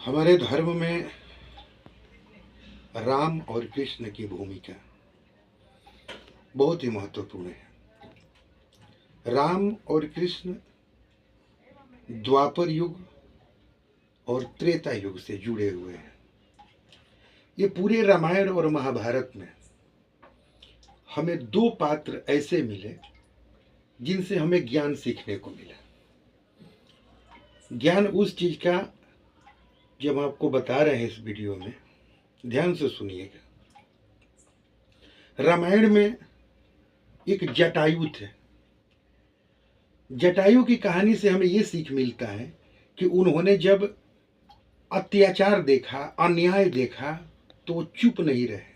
हमारे धर्म में राम और कृष्ण की भूमिका बहुत ही महत्वपूर्ण है। राम और कृष्ण द्वापर युग और त्रेता युग से जुड़े हुए हैं। ये पूरे रामायण और महाभारत में हमें दो पात्र ऐसे मिले जिनसे हमें ज्ञान सीखने को मिला। ज्ञान उस चीज का जब हम आपको बता रहे हैं इस वीडियो में, ध्यान से सुनिएगा। रामायण में एक जटायु थे। जटायु की कहानी से हमें ये सीख मिलता है कि उन्होंने जब अत्याचार देखा, अन्याय देखा, तो वो चुप नहीं रहे।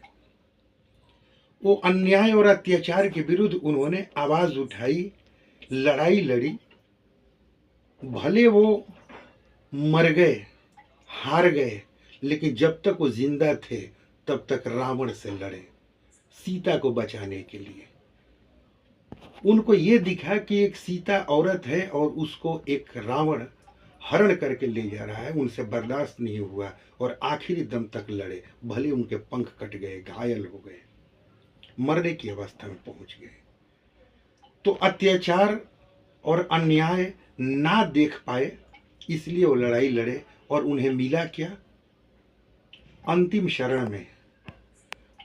वो अन्याय और अत्याचार के विरुद्ध उन्होंने आवाज उठाई, लड़ाई लड़ी। भले वो मर गए, हार गए, लेकिन जब तक वो जिंदा थे तब तक रावण से लड़े सीता को बचाने के लिए। उनको ये दिखा कि एक सीता औरत है और उसको एक रावण हरण करके ले जा रहा है। उनसे बर्दाश्त नहीं हुआ और आखिरी दम तक लड़े। भले उनके पंख कट गए, घायल हो गए, मरने की अवस्था में पहुंच गए। तो अत्याचार और अन्याय ना देख पाए, इसलिए वो लड़ाई लड़े। और उन्हें मिला क्या? अंतिम शरण में,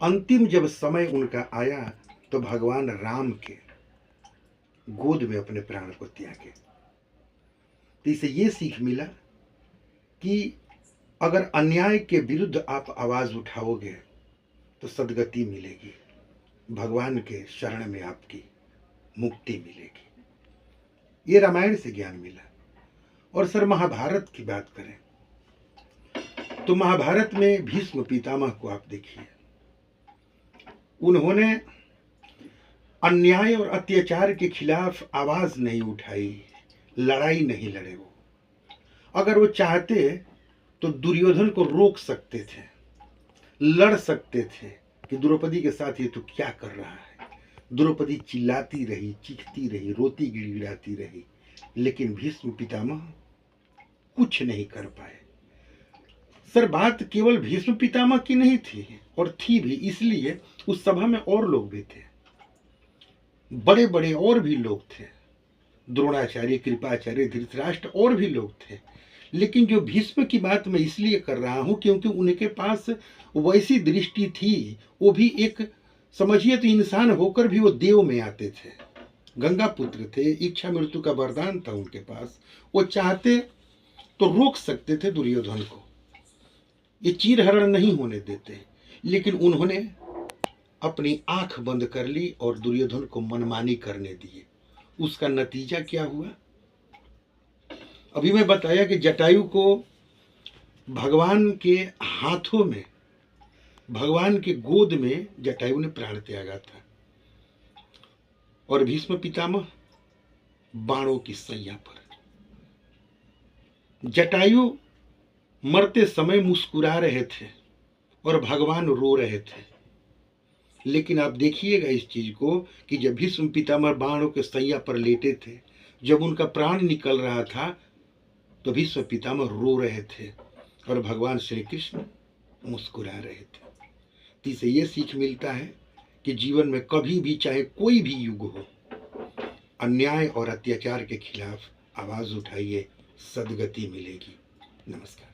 अंतिम जब समय उनका आया तो भगवान राम के गोद में अपने प्राण को त्यागे। तो इसे ये सीख मिला कि अगर अन्याय के विरुद्ध आप आवाज उठाओगे तो सदगति मिलेगी, भगवान के शरण में आपकी मुक्ति मिलेगी। ये रामायण से ज्ञान मिला। और सर महाभारत की बात करें तो महाभारत में भीष्म पितामह को आप देखिए। उन्होंने अन्याय और अत्याचार के खिलाफ आवाज नहीं उठाई, लड़ाई नहीं लड़े। वो अगर वो चाहते तो दुर्योधन को रोक सकते थे, लड़ सकते थे कि द्रौपदी के साथ ये तो क्या कर रहा है। द्रौपदी चिल्लाती रही, चीखती रही, रोती गिड़गिड़ाती रही, लेकिन भीष्म पितामह कुछ नहीं कर पाए। सर बात केवल भीष्म पितामह की नहीं थी, और थी भी इसलिए उस सभा में और लोग भी थे, बड़े बड़े और भी लोग थे, द्रोणाचार्य, कृपाचार्य, धृतराष्ट्र और भी लोग थे। लेकिन जो भीष्म की बात मैं इसलिए कर रहा हूं क्योंकि उनके पास वैसी दृष्टि थी। वो भी एक, समझिए तो इंसान होकर भी वो देव में आते थे, गंगा पुत्र थे, इच्छा मृत्यु का वरदान था उनके पास। वो चाहते तो रोक सकते थे दुर्योधन को, ये चीरहरण नहीं होने देते, लेकिन उन्होंने अपनी आंख बंद कर ली और दुर्योधन को मनमानी करने दिए। उसका नतीजा क्या हुआ? अभी मैं बताया कि जटायु को भगवान के हाथों में, भगवान के गोद में जटायु ने प्राण त्यागा था। और भीष्म पितामह बाणों की सैया पर। जटायु मरते समय मुस्कुरा रहे थे और भगवान रो रहे थे। लेकिन आप देखिएगा इस चीज को कि जब भीष्म पितामह बाणों के सैया पर लेटे थे, जब उनका प्राण निकल रहा था, तो भीष्म पितामह रो रहे थे और भगवान श्री कृष्ण मुस्कुरा रहे थे। तो इससे ये सीख मिलता है कि जीवन में कभी भी, चाहे कोई भी युग हो, अन्याय और अत्याचार के खिलाफ आवाज उठाइए, सदगति मिलेगी। नमस्कार।